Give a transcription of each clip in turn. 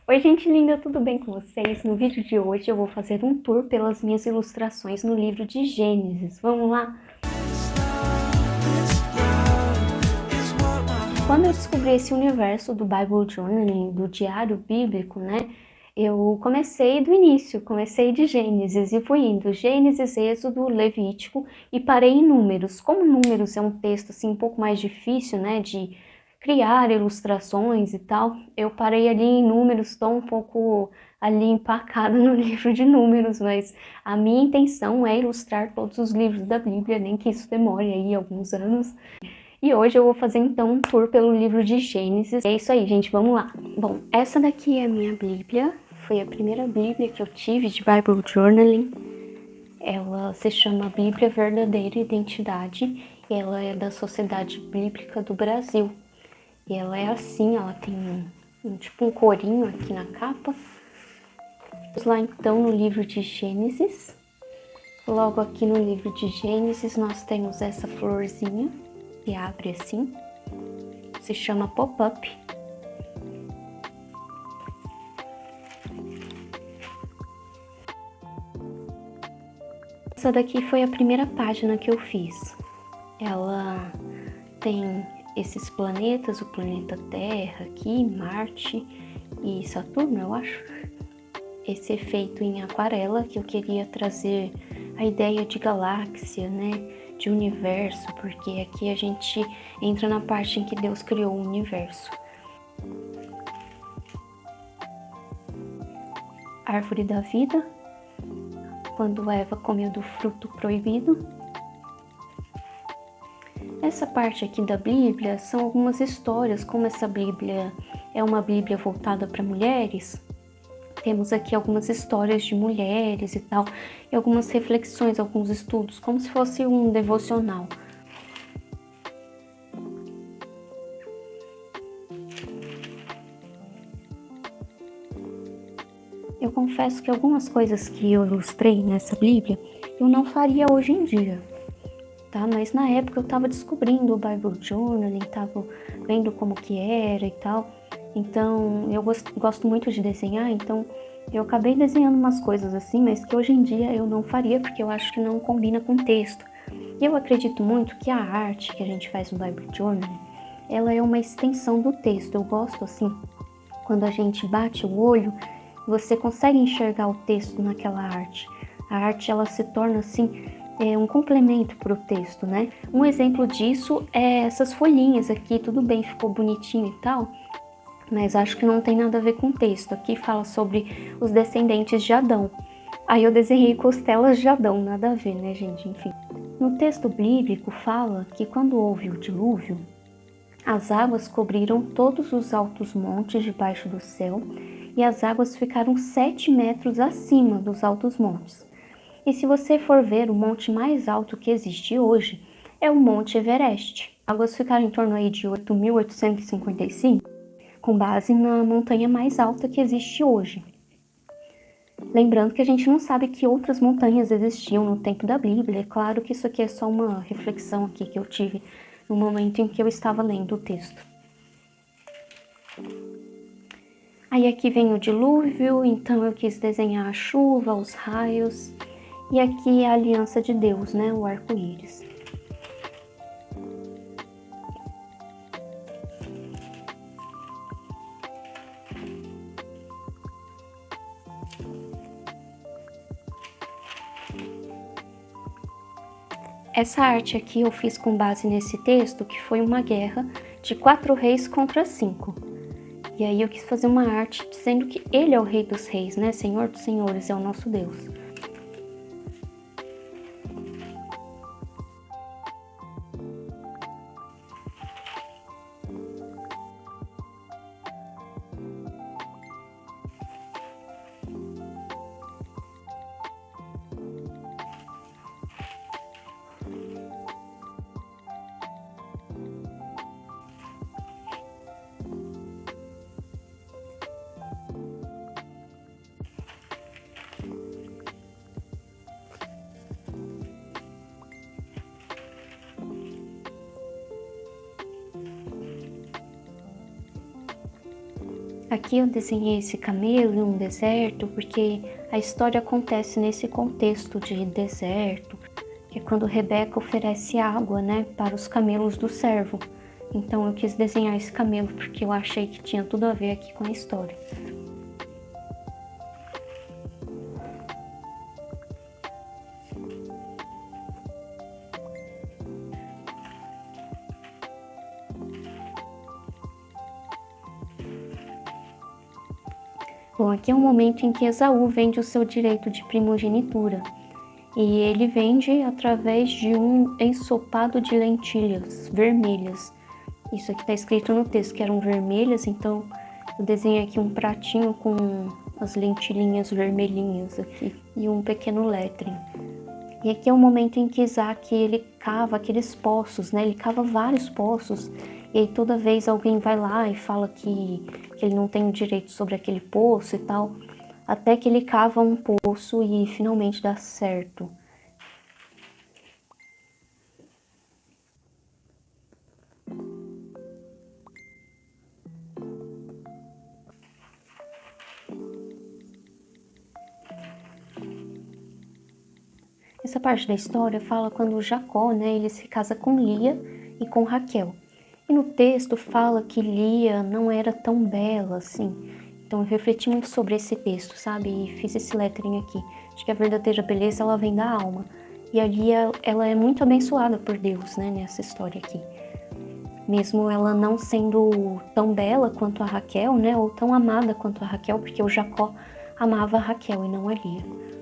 Oi, gente linda, tudo bem com vocês? No vídeo de hoje eu vou fazer um tour pelas minhas ilustrações no livro de Gênesis. Vamos lá? Quando eu descobri esse universo do Bible Journaling, do diário bíblico, né? Eu comecei do início, comecei de Gênesis e fui indo Gênesis, Êxodo, Levítico e parei em Números. Como Números é um texto assim um pouco mais difícil, né, de criar ilustrações e tal, eu parei ali em Números, estou um pouco ali empacada no livro de Números, mas a minha intenção é ilustrar todos os livros da Bíblia, nem que isso demore aí alguns anos. E hoje eu vou fazer então um tour pelo livro de Gênesis. É isso aí, gente, vamos lá. Bom, essa daqui é a minha Bíblia, foi a primeira Bíblia que eu tive de Bible Journaling. Ela se chama Bíblia Verdadeira Identidade e ela é da Sociedade Bíblica do Brasil. E ela é assim, ela tem tipo um corinho aqui na capa. Vamos lá então no livro de Gênesis. Logo aqui no livro de Gênesis nós temos essa florzinha que abre assim. Se chama pop-up. Essa daqui foi a primeira página que eu fiz. Ela tem esses planetas, o planeta Terra aqui, Marte e Saturno, eu acho. Esse efeito em aquarela que eu queria trazer a ideia de galáxia, né? De universo, porque aqui a gente entra na parte em que Deus criou o universo. Árvore da vida, quando Eva comeu do fruto proibido. Essa parte aqui da Bíblia são algumas histórias, como essa Bíblia é uma Bíblia voltada para mulheres. Temos aqui algumas histórias de mulheres e tal, e algumas reflexões, alguns estudos, como se fosse um devocional. Eu confesso que algumas coisas que eu ilustrei nessa Bíblia, eu não faria hoje em dia, tá? Mas na época eu estava descobrindo o Bible Journaling, estava vendo como que era e tal. Então, eu gosto muito de desenhar, então eu acabei desenhando umas coisas assim, mas que hoje em dia eu não faria, porque eu acho que não combina com o texto. E eu acredito muito que a arte que a gente faz no Bible Journaling, ela é uma extensão do texto. Eu gosto assim, quando a gente bate o olho, você consegue enxergar o texto naquela arte. A arte, ela se torna assim, um complemento para o texto, né? Um exemplo disso é essas folhinhas aqui, tudo bem, ficou bonitinho e tal, mas acho que não tem nada a ver com o texto. Aqui fala sobre os descendentes de Adão. Aí eu desenhei costelas de Adão, nada a ver, né, gente? Enfim. No texto bíblico fala que quando houve o dilúvio, as águas cobriram todos os altos montes debaixo do céu e as águas ficaram 7 metros acima dos altos montes. E se você for ver, o monte mais alto que existe hoje é o Monte Everest. As águas ficaram em torno aí de 8.855, com base na montanha mais alta que existe hoje. Lembrando que a gente não sabe que outras montanhas existiam no tempo da Bíblia. É claro que isso aqui é só uma reflexão aqui que eu tive no momento em que eu estava lendo o texto. Aí aqui vem o dilúvio, então eu quis desenhar a chuva, os raios. E aqui a aliança de Deus, né? O arco-íris. Essa arte aqui eu fiz com base nesse texto, que foi uma guerra de 4 reis contra 5. E aí eu quis fazer uma arte dizendo que ele é o rei dos reis, né? Senhor dos senhores, é o nosso Deus. Aqui eu desenhei esse camelo em um deserto, porque a história acontece nesse contexto de deserto, que é quando Rebeca oferece água, né, para os camelos do servo. Então eu quis desenhar esse camelo porque eu achei que tinha tudo a ver aqui com a história. Bom, aqui é um momento em que Esaú vende o seu direito de primogenitura. E ele vende através de um ensopado de lentilhas vermelhas. Isso aqui está escrito no texto que eram vermelhas, então eu desenhei aqui um pratinho com as lentilhinhas vermelhinhas aqui e um pequeno lettering. E aqui é o momento em que Isaac ele cava aqueles poços, né? Ele cava vários poços e aí toda vez alguém vai lá e fala que ele não tem direito sobre aquele poço e tal, até que ele cava um poço e finalmente dá certo. Essa parte da história fala quando Jacó, né, ele se casa com Lia e com Raquel. E no texto fala que Lia não era tão bela assim. Então eu refleti muito sobre esse texto, sabe? E fiz esse lettering aqui. Acho que a verdadeira beleza, ela vem da alma. E a Lia, ela é muito abençoada por Deus, né, nessa história aqui. Mesmo ela não sendo tão bela quanto a Raquel, né, ou tão amada quanto a Raquel, porque o Jacó amava a Raquel e não a Lia.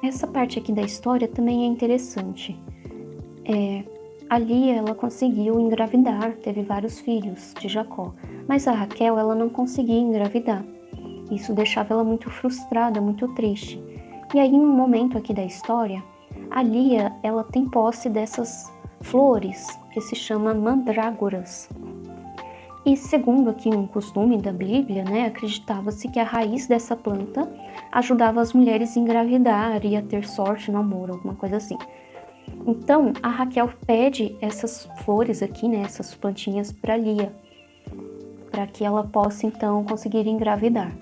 Essa parte aqui da história também é interessante. A Lia, ela conseguiu engravidar, teve vários filhos de Jacó, mas a Raquel, ela não conseguia engravidar. Isso deixava ela muito frustrada, muito triste. E aí, em um momento aqui da história, a Lia, ela tem posse dessas flores que se chamam mandrágoras. E segundo aqui um costume da Bíblia, né, acreditava-se que a raiz dessa planta ajudava as mulheres a engravidar e a ter sorte no amor, alguma coisa assim. Então, a Raquel pede essas flores aqui, né, essas plantinhas para Lia, para que ela possa então conseguir engravidar.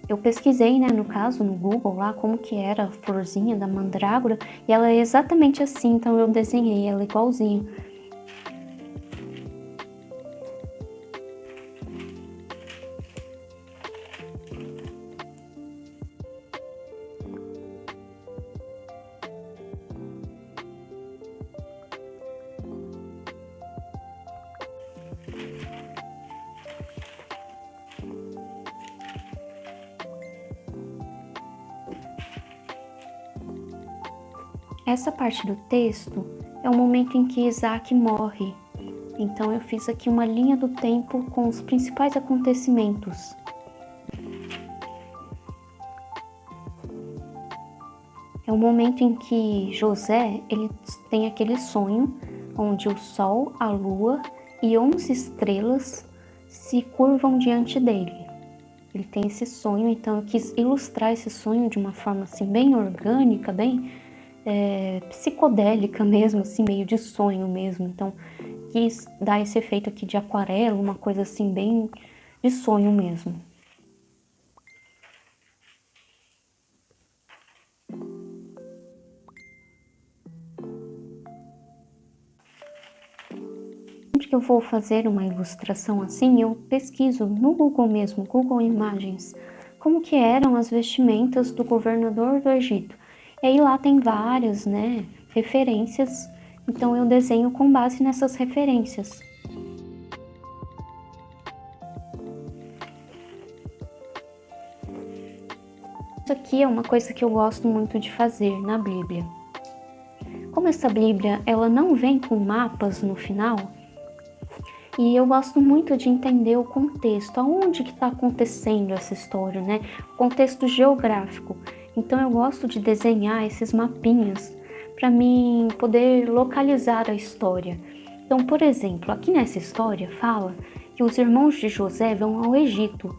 Eu pesquisei, né, no caso, no Google lá, como que era a florzinha da mandrágora, e ela é exatamente assim, então eu desenhei ela igualzinho. Essa parte do texto é o momento em que Isaac morre. Então eu fiz aqui uma linha do tempo com os principais acontecimentos. É o momento em que José ele tem aquele sonho onde o sol, a lua e 11 estrelas se curvam diante dele. Ele tem esse sonho, então eu quis ilustrar esse sonho de uma forma assim bem orgânica, bem psicodélica mesmo, assim, meio de sonho mesmo. Então quis dar esse efeito aqui de aquarela, uma coisa assim bem de sonho mesmo. Sempre que eu vou fazer uma ilustração assim, eu pesquiso no Google mesmo, Google Imagens, como que eram as vestimentas do governador do Egito. E aí lá tem várias, né, referências, então eu desenho com base nessas referências. Isso aqui é uma coisa que eu gosto muito de fazer na Bíblia. Como essa Bíblia, ela não vem com mapas no final, e eu gosto muito de entender o contexto, aonde que está acontecendo essa história, né? O contexto geográfico. Então eu gosto de desenhar esses mapinhas para mim poder localizar a história. Então, por exemplo, aqui nessa história fala que os irmãos de José vão ao Egito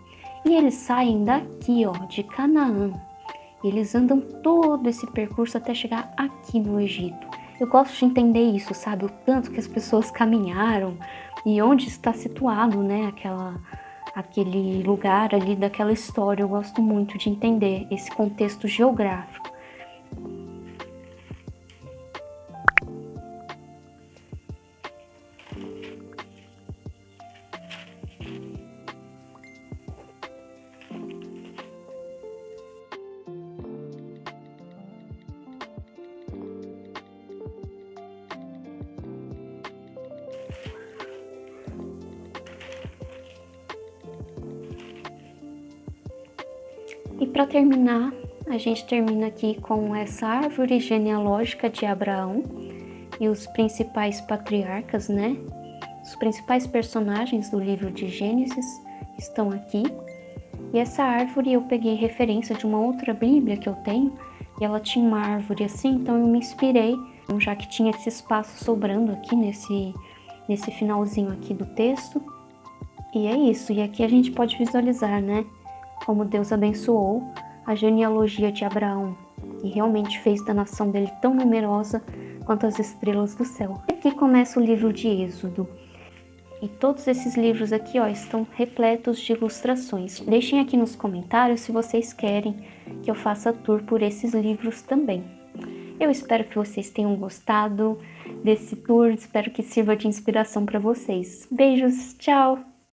e eles saem daqui, ó, de Canaã. Eles andam todo esse percurso até chegar aqui no Egito. Eu gosto de entender isso, sabe? O tanto que as pessoas caminharam e onde está situado, né, aquele lugar ali daquela história. Eu gosto muito de entender esse contexto geográfico. E para terminar, a gente termina aqui com essa árvore genealógica de Abraão e os principais patriarcas, né? Os principais personagens do livro de Gênesis estão aqui. E essa árvore eu peguei referência de uma outra Bíblia que eu tenho, e ela tinha uma árvore assim, então eu me inspirei, já que tinha esse espaço sobrando aqui nesse finalzinho aqui do texto. E é isso, e aqui a gente pode visualizar, né, como Deus abençoou a genealogia de Abraão e realmente fez da nação dele tão numerosa quanto as estrelas do céu. Aqui começa o livro de Êxodo. E todos esses livros aqui, ó, estão repletos de ilustrações. Deixem aqui nos comentários se vocês querem que eu faça tour por esses livros também. Eu espero que vocês tenham gostado desse tour, espero que sirva de inspiração para vocês. Beijos, tchau!